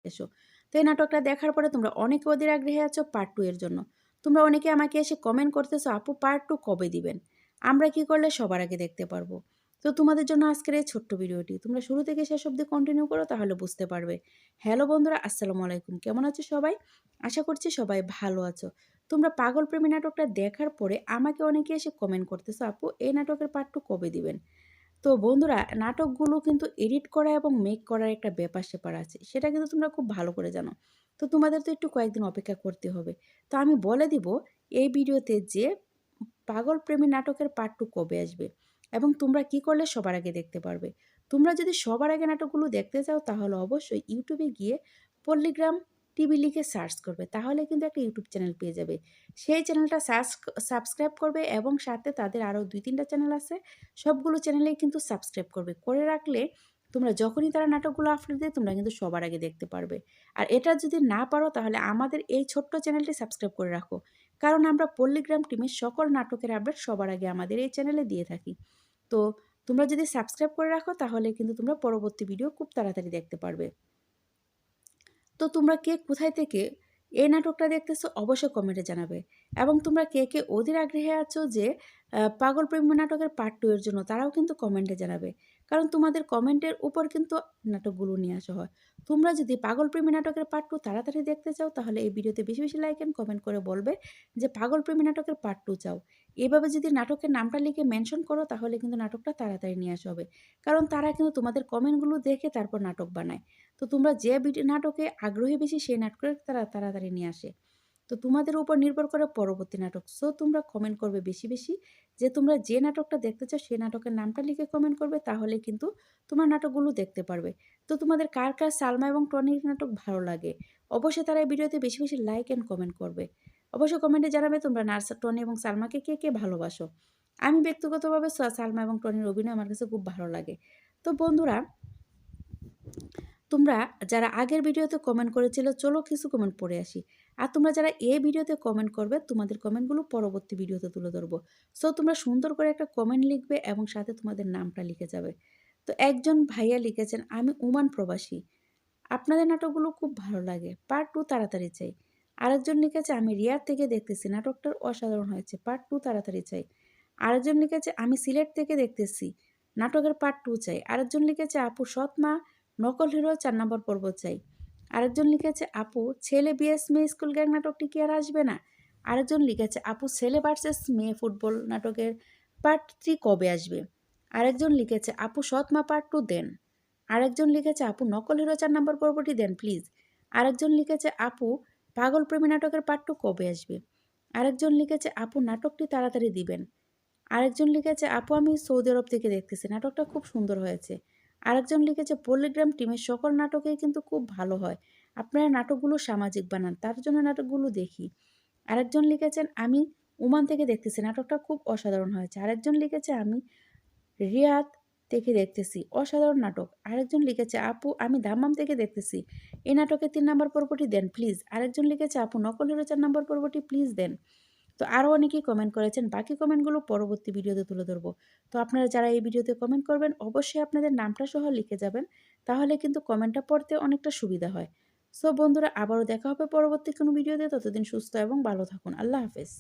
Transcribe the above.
এসো। তো এই নাটকটা দেখার পরে তোমরা অনেকে অধীর আগ্রহী আছো পার্ট 2 এর জন্য। তোমরা অনেকে আমাকে এসে কমেন্ট করতেছো, আপু পার্ট 2 কবে দিবেন? আমরা কি করলে সবার আগে দেখতে পারবো? তো তোমাদের জন্য আজকের এই ছোট্ট ভিডিওটি। তোমরা শুরু থেকে শেষ অবধি কন্টিনিউ করো, তাহলে বুঝতে পারবে। হ্যালো বন্ধুরা, আসসালামু আলাইকুম। কেমন আছো সবাই? আশা করছি সবাই ভালো আছো। তোমরা পাগল প্রেমী নাটকটা দেখার পরে আমাকে অনেকে এসে কমেন্ট করতেছো, আপু এই নাটকের পার্ট 2 কবে দিবেন? তো বন্ধুরা, নাটকগুলো কিন্তু এডিট করা এবং মেক করার একটা ব্যাপার-স্যাপার আছে। সেটা কিন্তু তোমরা খুব ভালো করে জানো। তো তোমাদের তো একটু কয়েকদিন অপেক্ষা করতে হবে। তো আমি বলে দিব এই ভিডিওতে যে পাগল প্রেমী নাটকের পার্ট 2 কবে আসবে এবং তোমরা কি করলে সবার আগে দেখতে পারবে। তোমরা যদি সবার আগে নাটকগুলো দেখতে চাও তাহলে অবশ্যই ইউটিউবে গিয়ে পল্লীগ্রাম টিভি লিখে সার্চ করবে। তাহলে কিন্তু একটা ইউটিউব চ্যানেল পেয়ে যাবে। সেই চ্যানেলটা সাবস্ক্রাইব করবে এবং সাথে তাদের আরও ২-৩ টা চ্যানেল আছে। সবগুলো চ্যানেলেই কিন্তু সাবস্ক্রাইব করবে। করে রাখলে তোমরা যখনই তারা নাটকগুলো আপলোড দেয় তোমরা কিন্তু সবার আগে দেখতে পারবে। আর এটা যদি না পারো তাহলে আমাদের এই ছোট্ট চ্যানেলটি সাবস্ক্রাইব করে রাখো। কারণ আমরা পল্লীগ্রাম টিমের সকল নাটকের আপডেট সবার আগে আমাদের এই চ্যানেলে দিয়ে থাকি। তো তোমরা যদি সাবস্ক্রাইব করে রাখো তাহলে কিন্তু তোমরা পরবর্তী ভিডিও খুব তাড়াতাড়ি দেখতে পারবে। তো তোমরা কে কোথায় থেকে এই নাটকটা দেখতেছো অবশ্যই কমেন্টে জানাবে। এবং তোমরা কে কে অধীর আগ্রহে আছো যে পাগল প্রেম নাটকের পার্ট 2 এর জন্য তারাও কিন্তু কমেন্টে জানাবে। কারণ তোমাদের কমেন্টের উপর কিন্তু নাটকগুলো নিয়ে আসা হয়। তোমরা যদি পাগল প্রেমী নাটকের পার্ট 2 তাড়াতাড়ি দেখতে চাও তাহলে এই ভিডিওতে বেশি, বেশি লাইক এন্ড কমেন্ট করে বলবে যে পাগল প্রেমী নাটকের পার্ট 2 চাও। এভাবে যদি নাটকের নামটা লিখে মেনশন করো তাহলে কিন্তু নাটকটা তাড়াতাড়ি নিয়ে আসা হবে। কারণ তারা কিন্তু তোমাদের কমেন্টগুলো দেখে তারপর নাটক বানায়। তো তোমরা যে নাটকে আগ্রহী বেশি সেই নাটকে তারা তাড়াতাড়ি নিয়ে আসে। তো তোমাদের উপর নির্ভর করে পরবর্তী নাটক। সো তোমরা কমেন্ট করবে বেশি, বেশি যে তোমরা যে নাটকটা দেখতে চাও সেই নাটকের নামটা লিখে কমেন্ট করবে, তাহলে কিন্তু তোমার নাটকগুলো দেখতে পারবে। তো তোমাদের কার, কার সালমা এবং টনির নাটক ভালো লাগে? অবশ্যই তারা এই ভিডিওতে বেশি, বেশি লাইক অ্যান্ড কমেন্ট করবে। অবশ্যই কমেন্টে জানাবে তোমরা টনি এবং সালমাকে কে, কে ভালোবাসো? আমি ব্যক্তিগতভাবে সালমা এবং টনির অভিনয় আমার কাছে খুব ভালো লাগে। তো বন্ধুরা, তোমরা যারা আগের ভিডিওতে কমেন্ট করেছিল চলো কিছু কমেন্ট পড়ে আসি। আর তোমরা যারা এই ভিডিওতে কমেন্ট করবে তোমাদের কমেন্টগুলো পরবর্তী ভিডিওতে তুলে ধরবো। সো তোমরা সুন্দর করে একটা কমেন্ট লিখবে এবং সাথে তোমাদের নামটা লিখে যাবে। তো একজন ভাইয়া লিখেছেন, আমি ওমান প্রবাসী, আপনাদের নাটকগুলো খুব ভালো লাগে, পার্ট 2 তাড়াতাড়ি চাই। আরেকজন লিখেছে, আমি রিয়াদ থেকে দেখতেছি, নাটকটার অসাধারণ হয়েছে, পার্ট 2 তাড়াতাড়ি চাই। আরেকজন লিখেছে, আমি সিলেট থেকে দেখতেছি, নাটকের পার্ট 2 চাই। আরেকজন লিখেছে, আপু সৎ মা নকল হিরো ৪ নম্বর পর্ব চাই। আরেকজন লিখেছে, আপু ছেলে বিএস মেয়ে স্কুল গ্যাং নাটকটি কি আর আসবে না? আরেকজন লিখেছে, আপু ছেলে ভার্সেস মেয়ে ফুটবল নাটকের পার্ট 3 কবে আসবে? আরেকজন লিখেছে, আপু সৎ মা পার্ট 2 দেন। আরেকজন লিখেছে, আপু নকল হিরো ৪ নম্বর পর্বটি দেন প্লিজ। আরেকজন লিখেছে, আপু পাগল প্রেমী নাটকের পার্ট 2 কবে আসবে? আরেকজন লিখেছে, আপু নাটকটি তাড়াতাড়ি দিবেন। আরেকজন লিখেছে, আপু আমি সৌদি আরব থেকে দেখতেছি, নাটকটা খুব সুন্দর হয়েছে। আরেকজন লিখেছে, পল্লীগ্রাম টিমের সকল নাটকেই কিন্তু খুব ভালো হয়, আপনারা নাটকগুলো সামাজিক বানান, তার জন্য নাটকগুলো দেখি। আরেকজন লিখেছেন, আমি ওমান থেকে দেখতেছি, নাটকটা খুব অসাধারণ হয়েছে। আরেকজন লিখেছে, আমি রিয়াদ থেকে দেখতেছি, অসাধারণ নাটক। আরেকজন লিখেছে, আপু আমি দাম্মাম থেকে দেখতেছি, এই নাটকের 3 নম্বর পর্বটি দেন প্লিজ। আরেকজন লিখেছে, আপু নকল হিরো 4 নম্বর পর্বটি প্লিজ দেন। তো আরও অনেকেই কমেন্ট করেছেন, বাকি কমেন্টগুলো পরবর্তী ভিডিওতে তুলে ধরবো। তো আপনারা যারা এই ভিডিওতে কমেন্ট করবেন অবশ্যই আপনাদের নামটা সহ লিখে যাবেন, তাহলে কিন্তু কমেন্টটা পড়তে অনেকটা সুবিধা হয়। সো বন্ধুরা, আবারও দেখা হবে পরবর্তী কোনো ভিডিওতে, ততদিন সুস্থ এবং ভালো থাকুন। আল্লাহ হাফেজ।